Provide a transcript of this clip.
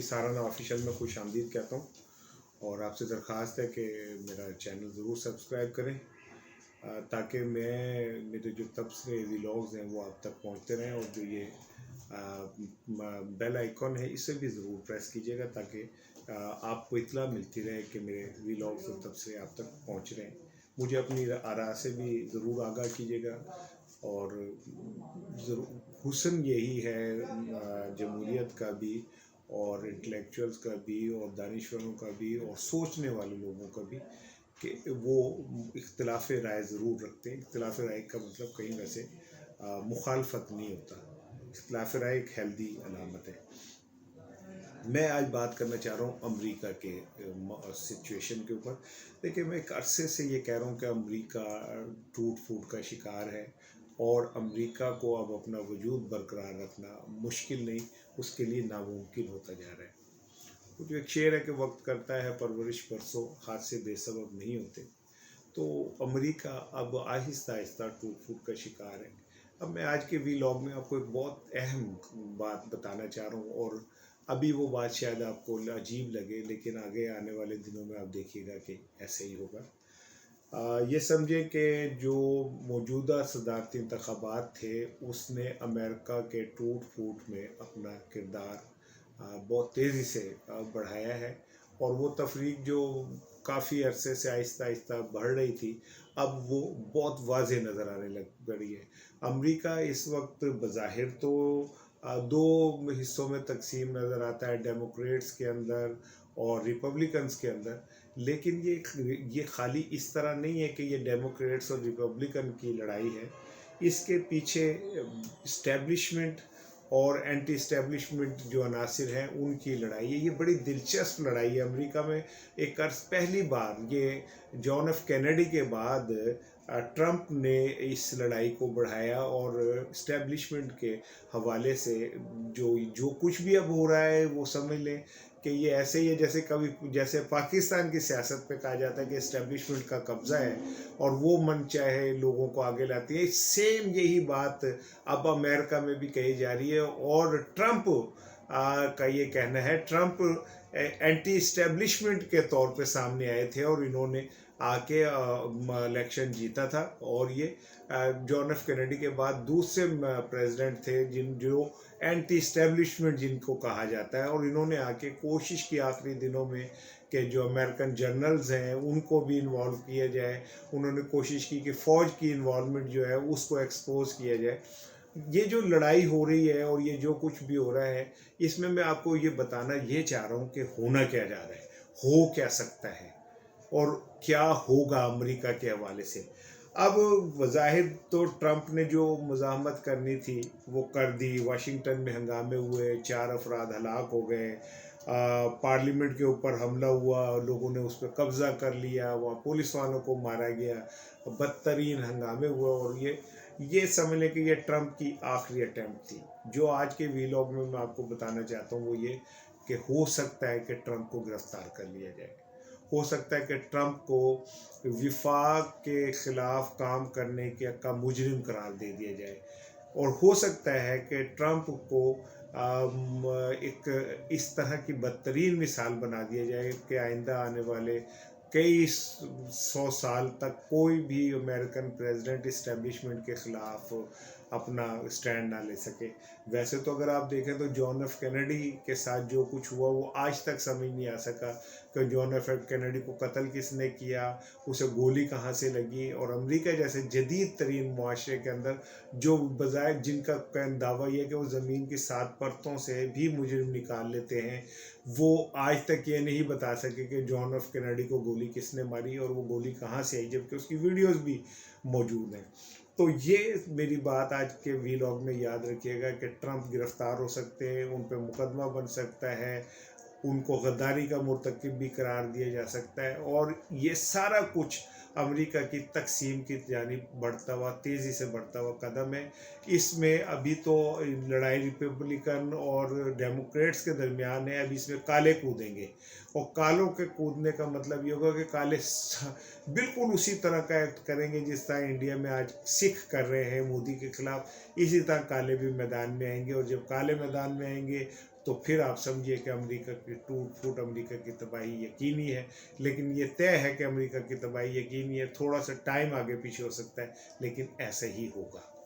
साराना official में खुश आमदीद कहता हूँ और आपसे दरख्वास्त है कि मेरा चैनल ज़रूर सब्सक्राइब करें ताकि मेरे जो तबसरे व्लॉग्स हैं वो आप तक पहुँचते रहें, और जो ये बेल आइकॉन है इसे भी ज़रूर प्रेस कीजिएगा ताकि आपको इत्तला मिलती रहे कि मेरे व्लॉग्स और तबसरे आप तक पहुँच रहे हैं। मुझे अपनी आरा से भी ज़रूर आगाह कीजिएगा, और हुस्न यही है जमहूरियत का भी और इंटेलेक्चुअल्स का भी और दानिश्वरों का भी और सोचने वाले लोगों का भी कि वो इख्तिलाफ़ राय ज़रूर रखते हैं। इख्तिलाफ़ राय का मतलब कहीं वैसे मुखालफत नहीं होता, इख्तिलाफ़ राय एक हेल्दी अलामत है। मैं आज बात करना चाह रहा हूँ अमेरिका के सिचुएशन के ऊपर। देखिए, मैं एक अरसे से ये कह रहा हूँ कि अमेरिका टूट फूट का शिकार है और अमेरिका को अब अपना वजूद बरकरार रखना मुश्किल नहीं, उसके लिए नामुमकिन होता जा रहा है। वो जो एक शेर है कि वक्त करता है परवरिश परसों, हादसे बेसबब नहीं होते। तो अमेरिका अब आहिस्ता आहिस्ता टूट फूट का शिकार है। अब मैं आज के व्लॉग में आपको एक बहुत अहम बात बताना चाह रहा हूँ, और अभी वो बात शायद आपको अजीब लगे, लेकिन आगे आने वाले दिनों में आप देखिएगा कि ऐसे ही होगा। ये समझें कि जो मौजूदा सदारती इंतखाबात थे उसने अमेरिका के टूट फूट में अपना किरदार बहुत तेज़ी से बढ़ाया है, और वो तफरीक जो काफ़ी अरसे से आहिस्ता आहिस्ता बढ़ रही थी अब वो बहुत वाज़ेह नज़र आने लग रही है। अमेरिका इस वक्त बज़ाहिर तो दो हिस्सों में तकसीम नज़र आता है, डेमोक्रेट्स के अंदर और रिपब्लिकन्स के अंदर, लेकिन ये खाली इस तरह नहीं है कि ये डेमोक्रेट्स और रिपब्लिकन की लड़ाई है। इसके पीछे इस्टेब्लिशमेंट और एंटी इस्टेब्लिशमेंट जो अनासिर हैं उनकी लड़ाई है। ये बड़ी दिलचस्प लड़ाई है। अमेरिका में एक अर्ज पहली बार ये जॉन एफ कैनेडी के बाद ट्रंप ने इस लड़ाई को बढ़ाया, और इस्टेब्लिशमेंट के हवाले से जो कुछ भी अब हो रहा है वो समझ लें कि ये ऐसे ही है जैसे पाकिस्तान की सियासत पे कहा जाता है कि इस्टेब्लिशमेंट का कब्ज़ा है और वो मन चाहे लोगों को आगे लाती है। सेम यही बात अब अमेरिका में भी कही जा रही है, और ट्रंप का ये कहना है, ट्रंप एंटी इस्टेब्लिशमेंट के तौर पे सामने आए थे और इन्होंने आके इलेक्शन जीता था, और ये जॉन एफ कैनेडी के बाद दूसरे प्रेसिडेंट थे जो एंटी इस्टेब्लिशमेंट जिनको कहा जाता है, और इन्होंने आके कोशिश की आखिरी दिनों में कि जो अमेरिकन जनरल्स हैं उनको भी इन्वॉल्व किया जाए। उन्होंने कोशिश की कि फ़ौज की इन्वॉल्वमेंट जो है उसको एक्सपोज किया जाए। ये जो लड़ाई हो रही है और ये जो कुछ भी हो रहा है, इसमें मैं आपको ये बताना ये चाह रहा हूँ कि होना क्या जा रहा है, हो क्या सकता है और क्या होगा अमेरिका के हवाले से। अब वज़ाहिर तो ट्रंप ने जो मुज़ाहमत करनी थी वो कर दी। वाशिंगटन में हंगामे हुए, 4 अफराद हलाक हो गए, पार्लियामेंट के ऊपर हमला हुआ, लोगों ने उस पर कब्ज़ा कर लिया, वहाँ पुलिस वालों को मारा गया, बदतरीन हंगामे हुए, और ये समझ लें कि ये ट्रंप की आखिरी अटैम्प्ट थी। जो आज के व्लॉग में मैं आपको बताना चाहता हूँ वो ये कि हो सकता है कि ट्रंप को गिरफ्तार कर लिया जाए, हो सकता है कि ट्रंप को विफाक के ख़िलाफ़ काम करने का मुजरिम करार दे दिया जाए, और हो सकता है कि ट्रंप को एक इस तरह की बदतरीन मिसाल बना दिया जाए कि आइंदा आने वाले कई 100 साल तक कोई भी अमेरिकन प्रेसिडेंट इस्टेब्लिशमेंट के ख़िलाफ़ अपना स्टैंड ना ले सके। वैसे तो अगर आप देखें तो जॉन एफ कैनेडी के साथ जो कुछ हुआ वो आज तक समझ नहीं आ सका कि जॉन एफ कैनेडी को कत्ल किसने किया, उसे गोली कहाँ से लगी, और अमेरिका जैसे जदीद तरीन मुआशरे के अंदर जो बजाय जिनका दावा यह है कि वो ज़मीन की 7 परतों से भी मुजरिम निकाल लेते हैं, वो आज तक ये नहीं बता सके कि जॉन एफ कैनेडी को गोली किसने मारी और वो गोली कहाँ से आई, जबकि उसकी वीडियोस भी मौजूद हैं। तो ये मेरी बात आज के व्लॉग में याद रखिएगा कि ट्रंप गिरफ्तार हो सकते हैं, उन पर मुकदमा बन सकता है, उनको गद्दारी का मुर्तकिब भी करार दिया जा सकता है, और ये सारा कुछ अमेरिका की तकसीम की जानिब बढ़ता हुआ, तेज़ी से बढ़ता हुआ कदम है। इसमें अभी तो लड़ाई रिपब्लिकन और डेमोक्रेट्स के दरमियान है, अभी इसमें काले कूदेंगे, और कालों के कूदने का मतलब ये होगा कि काले बिल्कुल उसी तरह का एक्ट करेंगे जिस तरह इंडिया में आज सिख कर रहे हैं मोदी के ख़िलाफ़, इसी तरह काले भी मैदान में आएंगे, और जब काले मैदान में आएंगे तो फिर आप समझिए कि अमेरिका की टूट फूट, अमेरिका की तबाही यकीनी है। लेकिन ये तय है कि अमेरिका की तबाही यकीनी है, थोड़ा सा टाइम आगे पीछे हो सकता है लेकिन ऐसे ही होगा।